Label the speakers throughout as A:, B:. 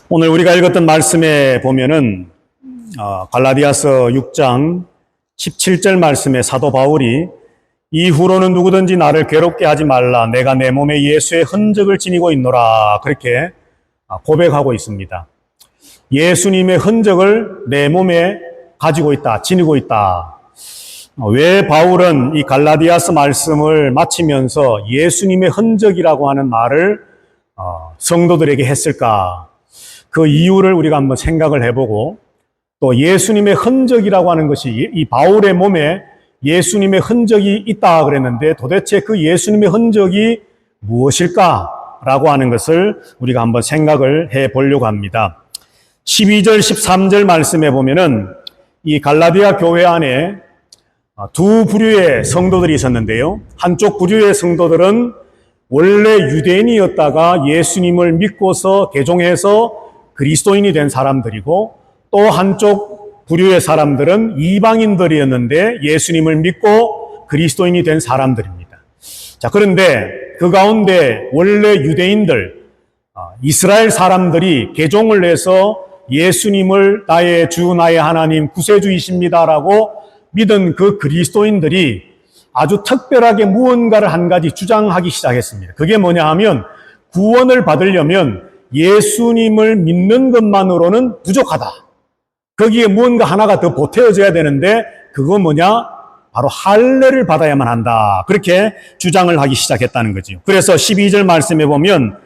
A: 오늘 우리가 읽었던 말씀에 보면은 갈라디아서 6장 17절 말씀에 사도 바울이 이후로는 누구든지 나를 괴롭게 하지 말라. 내가 내 몸에 예수의 흔적을 지니고 있노라. 그렇게 고백하고 있습니다. 예수님의 흔적을 내 몸에 가지고 있다. 지니고 있다. 왜 바울은 이 갈라디아서 말씀을 마치면서 예수님의 흔적이라고 하는 말을 성도들에게 했을까? 그 이유를 우리가 한번 생각을 해보고 또 예수님의 흔적이라고 하는 것이 이 바울의 몸에 예수님의 흔적이 있다 그랬는데 도대체 그 예수님의 흔적이 무엇일까라고 하는 것을 우리가 한번 생각을 해 보려고 합니다. 12절, 13절 말씀에 보면은 이 갈라디아 교회 안에 두 부류의 성도들이 있었는데요. 한쪽 부류의 성도들은 원래 유대인이었다가 예수님을 믿고서 개종해서 그리스도인이 된 사람들이고 또 한쪽 부류의 사람들은 이방인들이었는데 예수님을 믿고 그리스도인이 된 사람들입니다. 자, 그런데 그 가운데 원래 유대인들, 이스라엘 사람들이 개종을 해서 예수님을 나의 주, 나의 하나님, 구세주이십니다라고 믿은 그 그리스도인들이 아주 특별하게 무언가를 한 가지 주장하기 시작했습니다. 그게 뭐냐 하면 구원을 받으려면 예수님을 믿는 것만으로는 부족하다. 거기에 무언가 하나가 더 보태어져야 되는데 그거 뭐냐? 바로 할례를 받아야만 한다. 그렇게 주장을 하기 시작했다는 거죠. 그래서 12절 말씀에 보면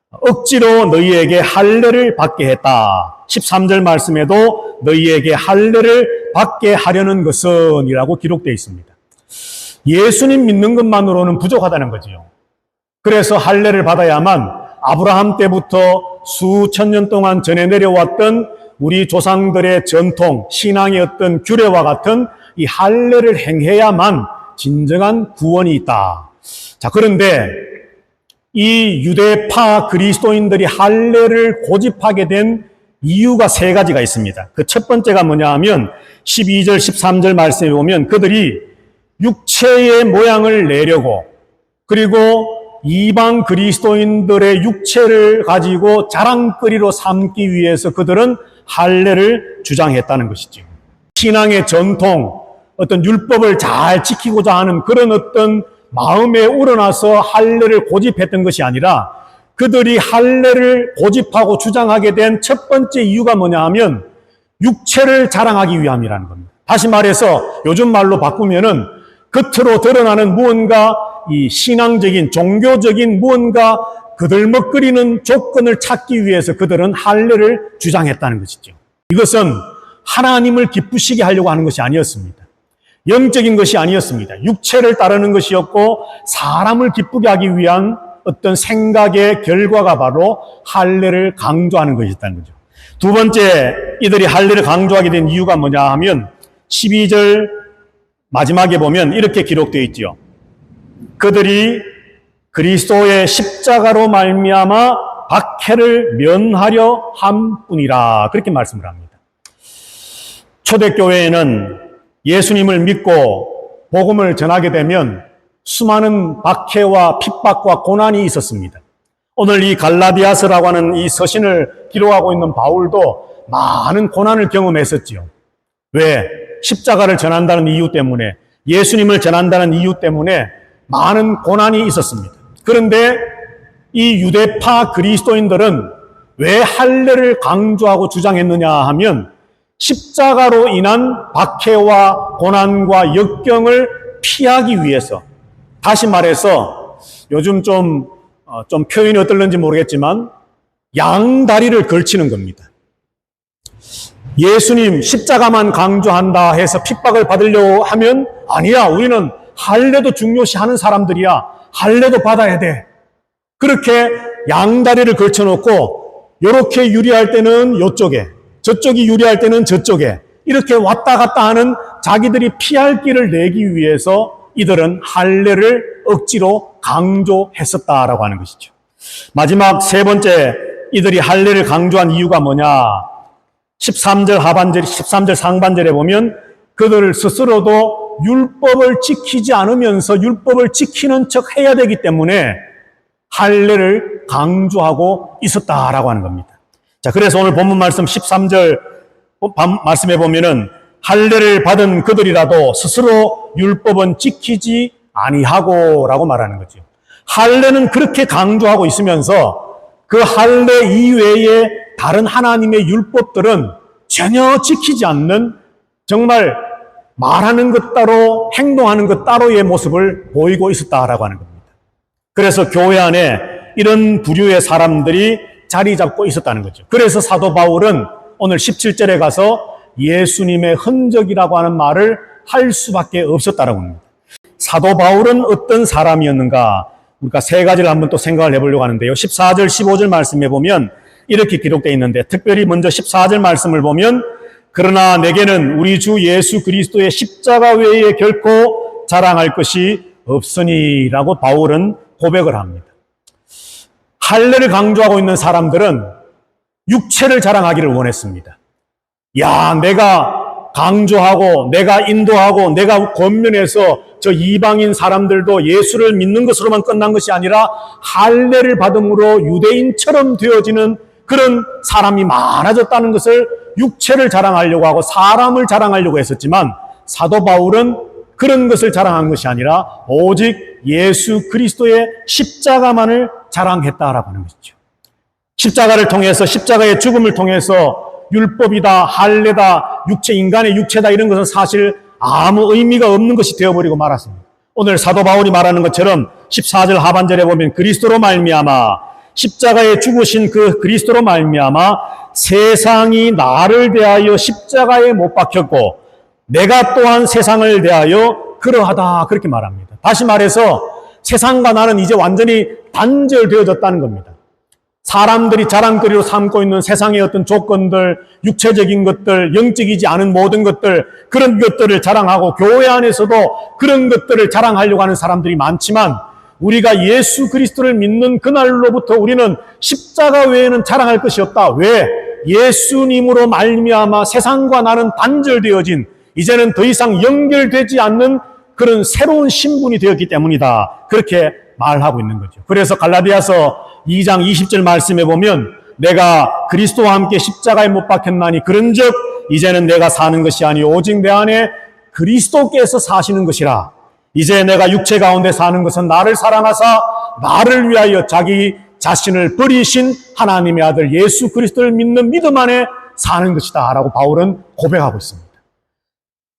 A: 억지로 너희에게 할례를 받게 했다. 13절 말씀에도 너희에게 할례를 받게 하려는 것은 이라고 기록되어 있습니다. 예수님 믿는 것만으로는 부족하다는 거지요. 그래서 할례를 받아야만 아브라함 때부터 수천 년 동안 전해 내려왔던 우리 조상들의 전통, 신앙의 어떤 규례와 같은 이 할례를 행해야만 진정한 구원이 있다. 자, 그런데 이 유대파 그리스도인들이 할례를 고집하게 된 이유가 세 가지가 있습니다. 그 첫 번째가 뭐냐 하면 12절, 13절 말씀에 보면 그들이 육체의 모양을 내려고 그리고 이방 그리스도인들의 육체를 가지고 자랑거리로 삼기 위해서 그들은 할례를 주장했다는 것이죠. 신앙의 전통, 어떤 율법을 잘 지키고자 하는 그런 어떤 마음에 우러나서 할례를 고집했던 것이 아니라 그들이 할례를 고집하고 주장하게 된 첫 번째 이유가 뭐냐 하면 육체를 자랑하기 위함이라는 겁니다. 다시 말해서 요즘 말로 바꾸면은 겉으로 드러나는 무언가 이 신앙적인 종교적인 무언가 그들먹거리는 조건을 찾기 위해서 그들은 할례를 주장했다는 것이죠. 이것은 하나님을 기쁘시게 하려고 하는 것이 아니었습니다. 영적인 것이 아니었습니다. 육체를 따르는 것이었고 사람을 기쁘게 하기 위한 어떤 생각의 결과가 바로 할례를 강조하는 것이었다는 거죠. 두 번째, 이들이 할례를 강조하게 된 이유가 뭐냐 하면 12절 마지막에 보면 이렇게 기록되어 있죠. 그들이 그리스도의 십자가로 말미암아 박해를 면하려 함뿐이라 그렇게 말씀을 합니다. 초대교회에는 예수님을 믿고 복음을 전하게 되면 수많은 박해와 핍박과 고난이 있었습니다. 오늘 이 갈라디아서라고 하는 이 서신을 기록하고 있는 바울도 많은 고난을 경험했었지요. 왜? 십자가를 전한다는 이유 때문에, 예수님을 전한다는 이유 때문에 많은 고난이 있었습니다. 그런데 이 유대파 그리스도인들은 왜 할례를 강조하고 주장했느냐 하면 십자가로 인한 박해와 고난과 역경을 피하기 위해서, 다시 말해서 요즘 좀 표현이 어떨는지 모르겠지만 양다리를 걸치는 겁니다. 예수님 십자가만 강조한다 해서 핍박을 받으려고 하면 아니야, 우리는 할례도 중요시하는 사람들이야. 할례도 받아야 돼. 그렇게 양다리를 걸쳐놓고 이렇게 유리할 때는 이쪽에, 저쪽이 유리할 때는 저쪽에 이렇게 왔다 갔다 하는 자기들이 피할 길을 내기 위해서 이들은 할례를 억지로 강조했었다라고 하는 것이죠. 마지막 세 번째, 이들이 할례를 강조한 이유가 뭐냐? 13절 하반절, 13절 상반절에 보면 그들 스스로도 율법을 지키지 않으면서 율법을 지키는 척 해야 되기 때문에 할례를 강조하고 있었다라고 하는 겁니다. 자, 그래서 오늘 본문 말씀 13절 말씀해 보면은 할례를 받은 그들이라도 스스로 율법은 지키지 아니하고 라고 말하는 거죠. 할례는 그렇게 강조하고 있으면서 그 할례 이외에 다른 하나님의 율법들은 전혀 지키지 않는, 정말 말하는 것 따로 행동하는 것 따로의 모습을 보이고 있었다라고 하는 겁니다. 그래서 교회 안에 이런 부류의 사람들이 자리 잡고 있었다는 거죠. 그래서 사도 바울은 오늘 17절에 가서 예수님의 흔적이라고 하는 말을 할 수밖에 없었다라고 합니다. 사도 바울은 어떤 사람이었는가? 우리가 세 가지를 한번 또 생각을 해보려고 하는데요. 14절, 15절 말씀에 보면 이렇게 기록되어 있는데, 특별히 먼저 14절 말씀을 보면, 그러나 내게는 우리 주 예수 그리스도의 십자가 외에 결코 자랑할 것이 없으니 라고 바울은 고백을 합니다. 할례를 강조하고 있는 사람들은 육체를 자랑하기를 원했습니다. 야, 내가 강조하고 내가 인도하고 내가 권면해서 저 이방인 사람들도 예수를 믿는 것으로만 끝난 것이 아니라 할례를 받음으로 유대인처럼 되어지는 그런 사람이 많아졌다는 것을 육체를 자랑하려고 하고 사람을 자랑하려고 했었지만, 사도 바울은 그런 것을 자랑한 것이 아니라 오직 예수 그리스도의 십자가만을 자랑했다라고 하는 것이죠. 십자가를 통해서, 십자가의 죽음을 통해서 율법이다, 할례다, 인간의 육체다, 이런 것은 사실 아무 의미가 없는 것이 되어버리고 말았습니다. 오늘 사도 바울이 말하는 것처럼 14절 하반절에 보면 그리스도로 말미암아, 십자가에 죽으신 그 그리스도로 말미암아 세상이 나를 대하여 십자가에 못 박혔고 내가 또한 세상을 대하여 그러하다, 그렇게 말합니다. 다시 말해서 세상과 나는 이제 완전히 단절되어졌다는 겁니다. 사람들이 자랑거리로 삼고 있는 세상의 어떤 조건들, 육체적인 것들, 영적이지 않은 모든 것들, 그런 것들을 자랑하고 교회 안에서도 그런 것들을 자랑하려고 하는 사람들이 많지만, 우리가 예수 그리스도를 믿는 그날로부터 우리는 십자가 외에는 자랑할 것이 없다. 왜? 예수님으로 말미암아 세상과 나는 단절되어진, 이제는 더 이상 연결되지 않는 그런 새로운 신분이 되었기 때문이다. 그렇게 말하고 있는 거죠. 그래서 갈라디아서 2장 20절 말씀에 보면, 내가 그리스도와 함께 십자가에 못 박혔나니 그런즉 이제는 내가 사는 것이 아니요 오직 내 안에 그리스도께서 사시는 것이라. 이제 내가 육체 가운데 사는 것은 나를 사랑하사 나를 위하여 자기 자신을 버리신 하나님의 아들 예수 그리스도를 믿는 믿음 안에 사는 것이다 라고 바울은 고백하고 있습니다.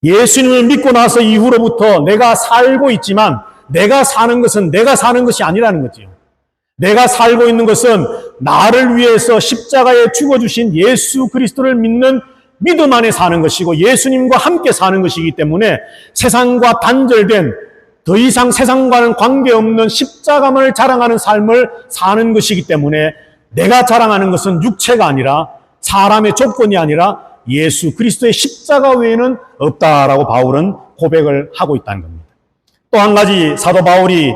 A: 예수님을 믿고 나서 이후로부터 내가 살고 있지만 내가 사는 것은 내가 사는 것이 아니라는 거지요. 내가 살고 있는 것은 나를 위해서 십자가에 죽어주신 예수 그리스도를 믿는 믿음 안에 사는 것이고 예수님과 함께 사는 것이기 때문에 세상과 단절된, 더 이상 세상과는 관계없는 십자가만을 자랑하는 삶을 사는 것이기 때문에 내가 자랑하는 것은 육체가 아니라 사람의 조건이 아니라 예수 그리스도의 십자가 외에는 없다라고 바울은 고백을 하고 있다는 겁니다. 또 한 가지 사도 바울이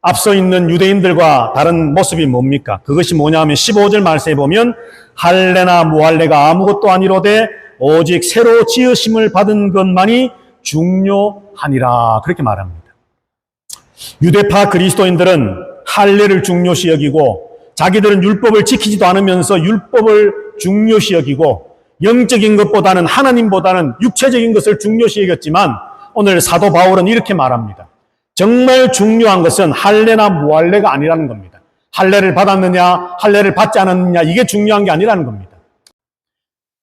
A: 앞서 있는 유대인들과 다른 모습이 뭡니까? 그것이 뭐냐면 15절 말씀에 보면 할례나 무할례가 아무것도 아니로되 오직 새로 지으심을 받은 것만이 중요하니라, 그렇게 말합니다. 유대파 그리스도인들은 할례를 중요시 여기고 자기들은 율법을 지키지도 않으면서 율법을 중요시 여기고 영적인 것보다는 하나님보다는 육체적인 것을 중요시 여겼지만 오늘 사도 바울은 이렇게 말합니다. 정말 중요한 것은 할례나 무할례가 아니라는 겁니다. 할례를 받았느냐 할례를 받지 않았느냐 이게 중요한 게 아니라는 겁니다.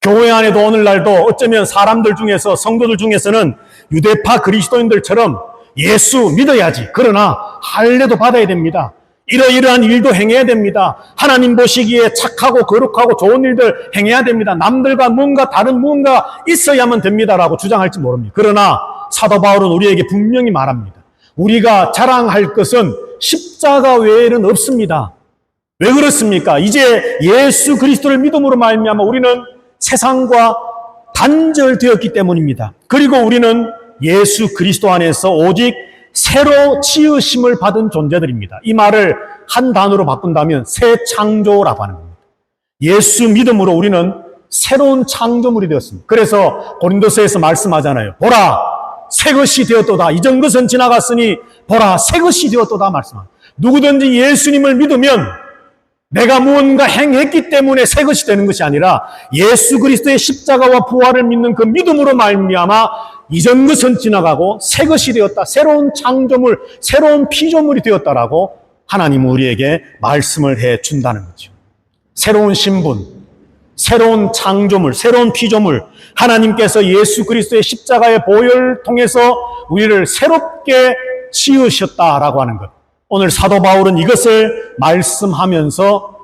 A: 교회 안에도 오늘날도 어쩌면 사람들 중에서, 성도들 중에서는 유대파 그리스도인들처럼 예수 믿어야지, 그러나 할례도 받아야 됩니다, 이러이러한 일도 행해야 됩니다, 하나님 보시기에 착하고 거룩하고 좋은 일들 행해야 됩니다, 남들과 뭔가 다른 무언가 있어야만 됩니다라고 주장할지 모릅니다. 그러나 사도 바울은 우리에게 분명히 말합니다. 우리가 자랑할 것은 십자가 외에는 없습니다. 왜 그렇습니까? 이제 예수 그리스도를 믿음으로 말미암아 우리는 세상과 단절되었기 때문입니다. 그리고 우리는 예수 그리스도 안에서 오직 새로 지으심을 받은 존재들입니다. 이 말을 한 단어로 바꾼다면 새 창조라고 하는 겁니다. 예수 믿음으로 우리는 새로운 창조물이 되었습니다. 그래서 고린도서에서 말씀하잖아요. 보라, 새 것이 되었도다. 이전 것은 지나갔으니 보라, 새 것이 되었도다 말씀합니다. 누구든지 예수님을 믿으면 내가 무언가 행했기 때문에 새 것이 되는 것이 아니라 예수 그리스도의 십자가와 부활을 믿는 그 믿음으로 말미암아 이전 것은 지나가고 새 것이 되었다. 새로운 창조물, 새로운 피조물이 되었다라고 하나님은 우리에게 말씀을 해 준다는 거죠. 새로운 신분, 새로운 창조물, 새로운 피조물, 하나님께서 예수 그리스도의 십자가의 보혈을 통해서 우리를 새롭게 지으셨다라고 하는 것. 오늘 사도 바울은 이것을 말씀하면서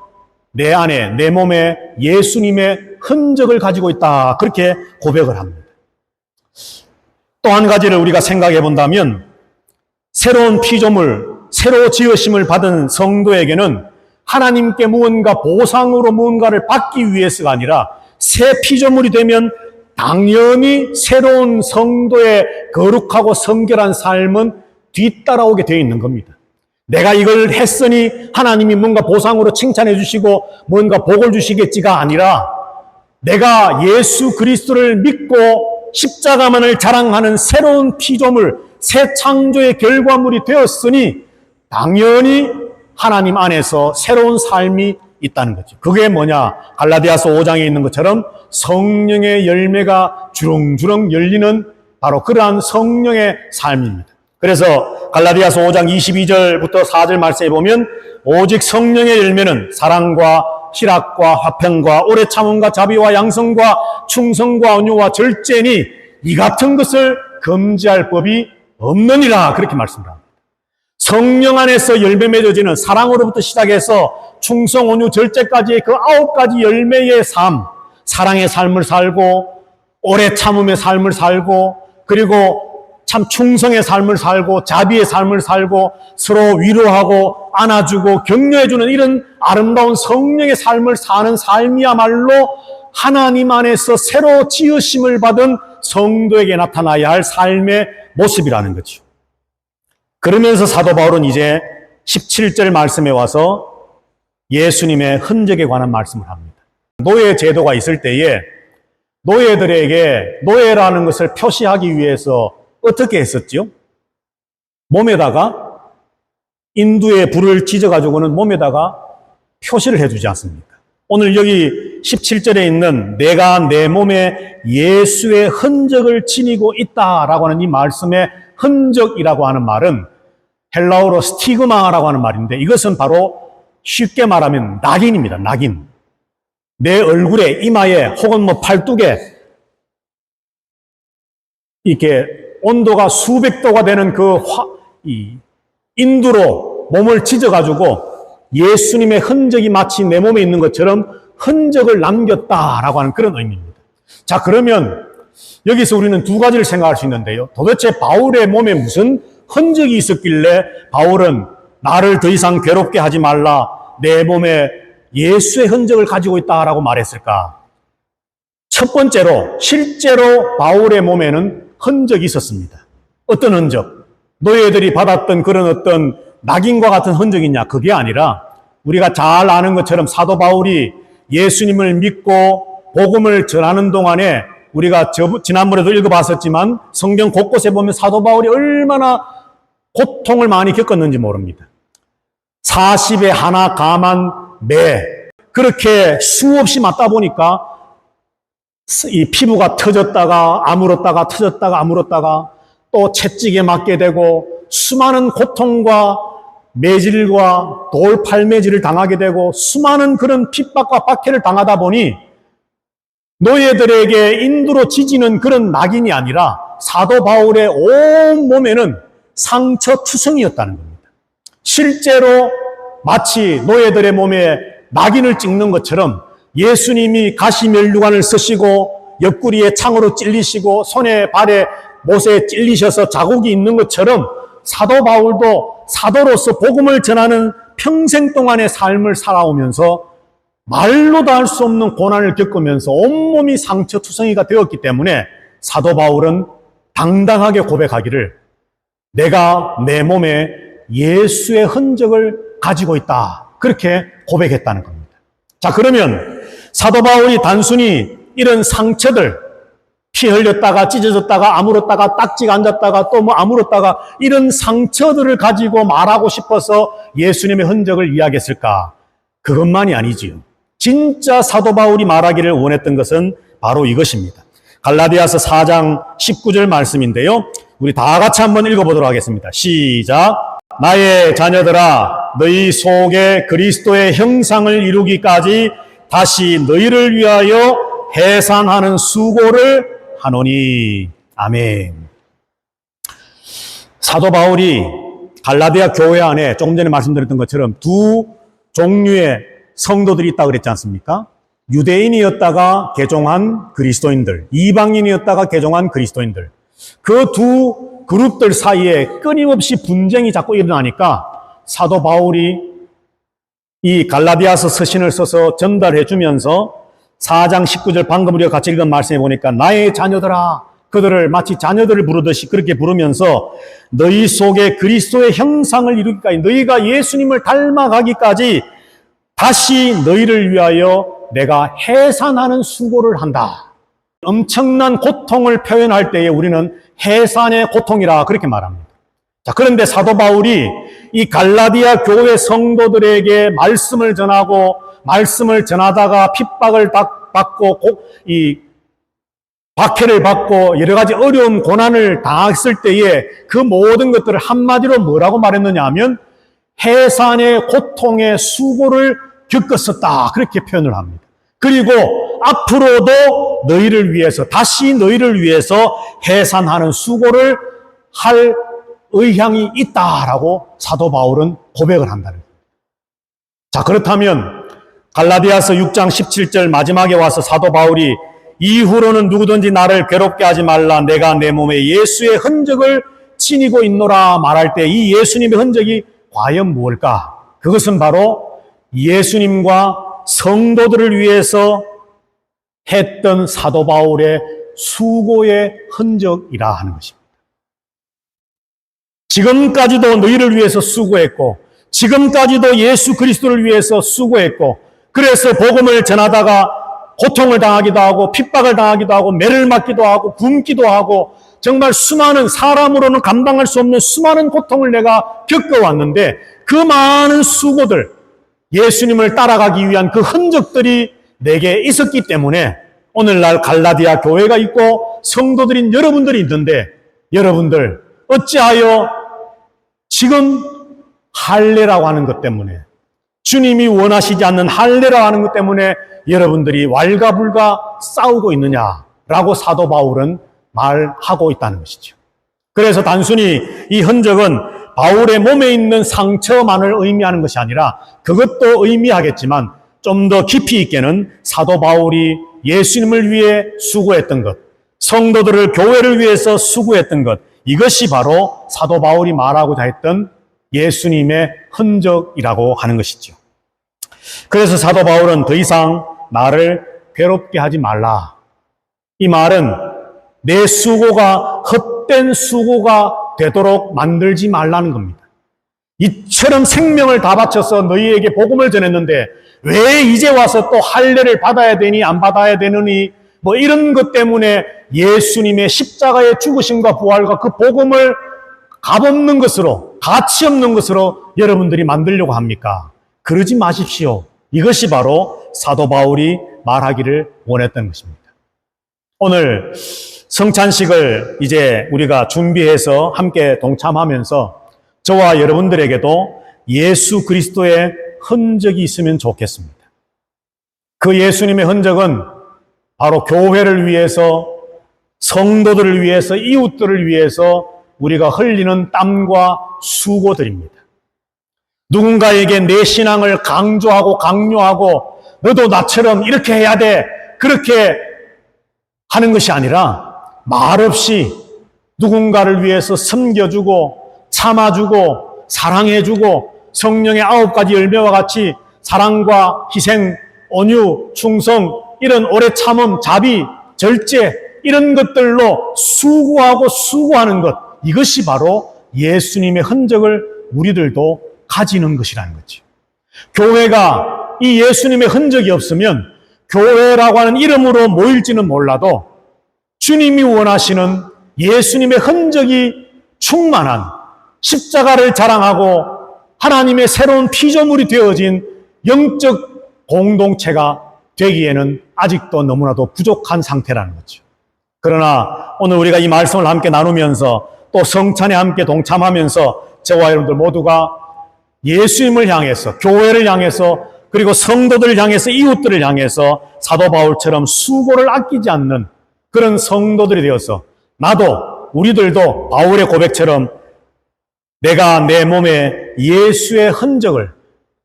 A: 내 안에, 내 몸에 예수님의 흔적을 가지고 있다. 그렇게 고백을 합니다. 또 한 가지를 우리가 생각해 본다면 새로운 피조물, 새로 지으심을 받은 성도에게는 하나님께 무언가 보상으로 무언가를 받기 위해서가 아니라 새 피조물이 되면 당연히 새로운 성도의 거룩하고 성결한 삶은 뒤따라오게 되어 있는 겁니다. 내가 이걸 했으니 하나님이 뭔가 보상으로 칭찬해 주시고 뭔가 복을 주시겠지가 아니라 내가 예수 그리스도를 믿고 십자가만을 자랑하는 새로운 피조물, 새 창조의 결과물이 되었으니 당연히 하나님 안에서 새로운 삶이 있다는 거죠. 그게 뭐냐? 갈라디아서 5장에 있는 것처럼 성령의 열매가 주렁주렁 열리는 바로 그러한 성령의 삶입니다. 그래서 갈라디아서 5장 22절부터 4절 말씀에 보면 오직 성령의 열매는 사랑과 희락과 화평과 오래 참음과 자비와 양성과 충성과 온유와 절제니 이 같은 것을 금지할 법이 없느니라 그렇게 말씀합니다. 성령 안에서 열매 맺어지는 사랑으로부터 시작해서 충성, 온유, 절제까지의 그 9가지 열매의 삶, 사랑의 삶을 살고 오래 참음의 삶을 살고 그리고 참 충성의 삶을 살고 자비의 삶을 살고 서로 위로하고 안아주고 격려해주는 이런 아름다운 성령의 삶을 사는 삶이야말로 하나님 안에서 새로 지으심을 받은 성도에게 나타나야 할 삶의 모습이라는 거죠. 그러면서 사도 바울은 이제 17절 말씀에 와서 예수님의 흔적에 관한 말씀을 합니다. 노예 제도가 있을 때에 노예들에게 노예라는 것을 표시하기 위해서 어떻게 했었죠? 몸에다가 인두에 불을 찢어가지고는 몸에다가 표시를 해주지 않습니까? 오늘 여기 17절에 있는 내가 내 몸에 예수의 흔적을 지니고 있다라고 하는 이 말씀의 흔적이라고 하는 말은 헬라어로 스티그마라고 하는 말인데 이것은 바로 쉽게 말하면 낙인입니다. 낙인. 내 얼굴에, 이마에 혹은 팔뚝에 이렇게 온도가 수백 도가 되는 인두로 몸을 찢어가지고 예수님의 흔적이 마치 내 몸에 있는 것처럼 흔적을 남겼다라고 하는 그런 의미입니다. 자, 그러면 여기서 우리는 두 가지를 생각할 수 있는데요. 도대체 바울의 몸에 무슨 흔적이 있었길래 바울은 나를 더 이상 괴롭게 하지 말라, 내 몸에 예수의 흔적을 가지고 있다라고 말했을까? 첫 번째로 실제로 바울의 몸에는 흔적이 있었습니다. 어떤 흔적? 노예들이 받았던 그런 어떤 낙인과 같은 흔적이냐? 그게 아니라 우리가 잘 아는 것처럼 사도 바울이 예수님을 믿고 복음을 전하는 동안에 우리가 지난번에도 읽어봤었지만 성경 곳곳에 보면 사도 바울이 얼마나 고통을 많이 겪었는지 모릅니다. 40에 하나 감한 매, 그렇게 수없이 맞다 보니까 이 피부가 터졌다가 아물었다가 터졌다가 아물었다가 또 채찍에 맞게 되고 수많은 고통과 매질과 돌팔매질을 당하게 되고 수많은 그런 핍박과 박해를 당하다 보니 노예들에게 인두로 지지는 그런 낙인이 아니라 사도 바울의 온 몸에는 상처투성이었다는 겁니다. 실제로 마치 노예들의 몸에 낙인을 찍는 것처럼 예수님이 가시면류관을 쓰시고 옆구리에 창으로 찔리시고 손에 발에 못에 찔리셔서 자국이 있는 것처럼 사도 바울도 사도로서 복음을 전하는 평생 동안의 삶을 살아오면서 말로도 할 수 없는 고난을 겪으면서 온몸이 상처투성이가 되었기 때문에 사도 바울은 당당하게 고백하기를 내가 내 몸에 예수의 흔적을 가지고 있다. 그렇게 고백했다는 겁니다. 자, 그러면 사도 바울이 단순히 이런 상처들, 피 흘렸다가 찢어졌다가 아물었다가 딱지가 앉았다가 또 아물었다가 이런 상처들을 가지고 말하고 싶어서 예수님의 흔적을 이야기했을까? 그것만이 아니지요. 진짜 사도 바울이 말하기를 원했던 것은 바로 이것입니다. 갈라디아서 4장 19절 말씀인데요. 우리 다 같이 한번 읽어보도록 하겠습니다. 시작. 나의 자녀들아, 너희 속에 그리스도의 형상을 이루기까지 다시 너희를 위하여 해산하는 수고를 하노니. 아멘. 사도 바울이 갈라디아 교회 안에 조금 전에 말씀드렸던 것처럼 두 종류의 성도들이 있다고 그랬지 않습니까? 유대인이었다가 개종한 그리스도인들, 이방인이었다가 개종한 그리스도인들. 그 두 그룹들 사이에 끊임없이 분쟁이 자꾸 일어나니까 사도 바울이 이 갈라디아서 서신을 써서 전달해 주면서 4장 19절 방금 우리가 같이 읽은 말씀에 보니까 나의 자녀들아, 그들을 마치 자녀들을 부르듯이 그렇게 부르면서 너희 속에 그리스도의 형상을 이루기까지, 너희가 예수님을 닮아가기까지 다시 너희를 위하여 내가 해산하는 수고를 한다. 엄청난 고통을 표현할 때에 우리는 해산의 고통이라 그렇게 말합니다. 자, 그런데 사도 바울이 이 갈라디아 교회 성도들에게 말씀을 전하고 말씀을 전하다가 핍박을 받고 이 박해를 받고 여러 가지 어려움, 고난을 당했을 때에 그 모든 것들을 한마디로 뭐라고 말했느냐 하면 해산의 고통의 수고를 겪었었다. 그렇게 표현을 합니다. 그리고 앞으로도 너희를 위해서, 다시 너희를 위해서 해산하는 수고를 할 의향이 있다라고 사도 바울은 고백을 한다는 겁니다. 자, 그렇다면 갈라디아서 6장 17절 마지막에 와서 사도 바울이 이후로는 누구든지 나를 괴롭게 하지 말라. 내가 내 몸에 예수의 흔적을 지니고 있노라 말할 때 이 예수님의 흔적이 과연 무엇일까? 그것은 바로 예수님과 성도들을 위해서 했던 사도 바울의 수고의 흔적이라 하는 것입니다. 지금까지도 너희를 위해서 수고했고, 지금까지도 예수 그리스도를 위해서 수고했고, 그래서 복음을 전하다가 고통을 당하기도 하고, 핍박을 당하기도 하고, 매를 맞기도 하고, 굶기도 하고, 정말 수많은, 사람으로는 감당할 수 없는 수많은 고통을 내가 겪어왔는데, 그 많은 수고들, 예수님을 따라가기 위한 그 흔적들이 내게 있었기 때문에 오늘날 갈라디아 교회가 있고 성도들인 여러분들이 있는데, 여러분들 어찌하여 지금 할례라고 하는 것 때문에, 주님이 원하시지 않는 할례라고 하는 것 때문에 여러분들이 왈가불가 싸우고 있느냐라고 사도 바울은 말하고 있다는 것이죠. 그래서 단순히 이 흔적은 바울의 몸에 있는 상처만을 의미하는 것이 아니라, 그것도 의미하겠지만 좀 더 깊이 있게는 사도 바울이 예수님을 위해 수고했던 것, 성도들을, 교회를 위해서 수고했던 것, 이것이 바로 사도 바울이 말하고자 했던 예수님의 흔적이라고 하는 것이죠. 그래서 사도 바울은 더 이상 나를 괴롭게 하지 말라. 이 말은 내 수고가 헛된 수고가 되도록 만들지 말라는 겁니다. 이처럼 생명을 다 바쳐서 너희에게 복음을 전했는데 왜 이제 와서 또 할례를 받아야 되니 안 받아야 되느니 뭐 이런 것 때문에 예수님의 십자가의 죽으심과 부활과 그 복음을 값없는 것으로, 가치 없는 것으로 여러분들이 만들려고 합니까? 그러지 마십시오. 이것이 바로 사도 바울이 말하기를 원했던 것입니다. 오늘 성찬식을 이제 우리가 준비해서 함께 동참하면서 저와 여러분들에게도 예수 그리스도의 흔적이 있으면 좋겠습니다. 그 예수님의 흔적은 바로 교회를 위해서, 성도들을 위해서, 이웃들을 위해서 우리가 흘리는 땀과 수고들입니다. 누군가에게 내 신앙을 강조하고 강요하고 너도 나처럼 이렇게 해야 돼, 그렇게 하는 것이 아니라 말없이 누군가를 위해서 섬겨주고 참아주고 사랑해주고 성령의 9가지 열매와 같이 사랑과 희생, 온유, 충성, 이런 오래 참음, 자비, 절제, 이런 것들로 수고하고 수고하는 것, 이것이 바로 예수님의 흔적을 우리들도 가지는 것이라는 거죠. 교회가 이 예수님의 흔적이 없으면 교회라고 하는 이름으로 모일지는 몰라도 주님이 원하시는 예수님의 흔적이 충만한 십자가를 자랑하고 하나님의 새로운 피조물이 되어진 영적 공동체가 되기에는 아직도 너무나도 부족한 상태라는 거죠. 그러나 오늘 우리가 이 말씀을 함께 나누면서 또 성찬에 함께 동참하면서 저와 여러분들 모두가 예수님을 향해서, 교회를 향해서, 그리고 성도들을 향해서, 이웃들을 향해서 사도 바울처럼 수고를 아끼지 않는 그런 성도들이 되어서 나도, 우리들도 바울의 고백처럼 내가 내 몸에 예수의 흔적을,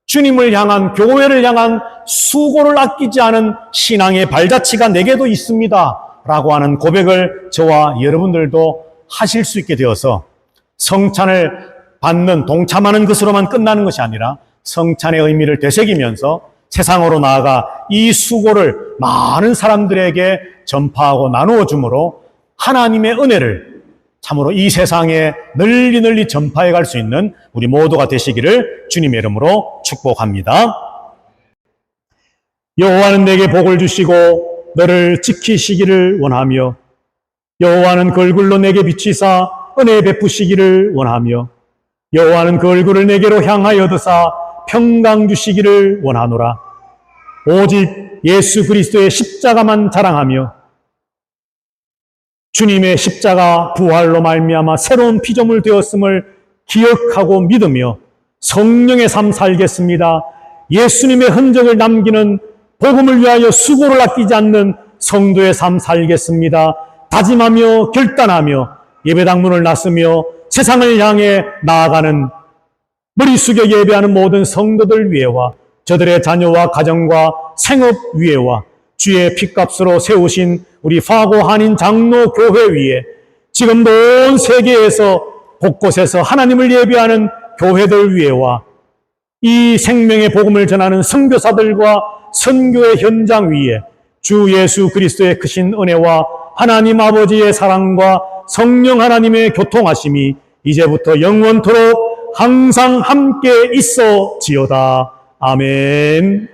A: 주님을 향한, 교회를 향한 수고를 아끼지 않은 신앙의 발자취가 내게도 있습니다 라고 하는 고백을 저와 여러분들도 하실 수 있게 되어서 성찬을 받는, 동참하는 것으로만 끝나는 것이 아니라 성찬의 의미를 되새기면서 세상으로 나아가 이 수고를 많은 사람들에게 전파하고 나누어 주므로 하나님의 은혜를 참으로 이 세상에 널리 전파해 갈 수 있는 우리 모두가 되시기를 주님의 이름으로 축복합니다. 여호와는 내게 복을 주시고 너를 지키시기를 원하며 여호와는 그 얼굴로 내게 비치사 은혜 베푸시기를 원하며 여호와는 그 얼굴을 내게로 향하여 드사 평강 주시기를 원하노라. 오직 예수 그리스도의 십자가만 자랑하며 주님의 십자가 부활로 말미암아 새로운 피조물 되었음을 기억하고 믿으며 성령의 삶 살겠습니다. 예수님의 흔적을 남기는 복음을 위하여 수고를 아끼지 않는 성도의 삶 살겠습니다. 다짐하며 결단하며 예배당 문을 나서며 세상을 향해 나아가는 머리 숙여 예배하는 모든 성도들 위에와 저들의 자녀와 가정과 생업 위에와 주의 핏값으로 세우신 우리 파고 한인 장로 교회 위에 지금 온 세계에서 곳곳에서 하나님을 예배하는 교회들 위에와 이 생명의 복음을 전하는 선교사들과 선교의 현장 위에 주 예수 그리스도의 크신 은혜와 하나님 아버지의 사랑과 성령 하나님의 교통하심이 이제부터 영원토록 항상 함께 있어 지어다. 아멘.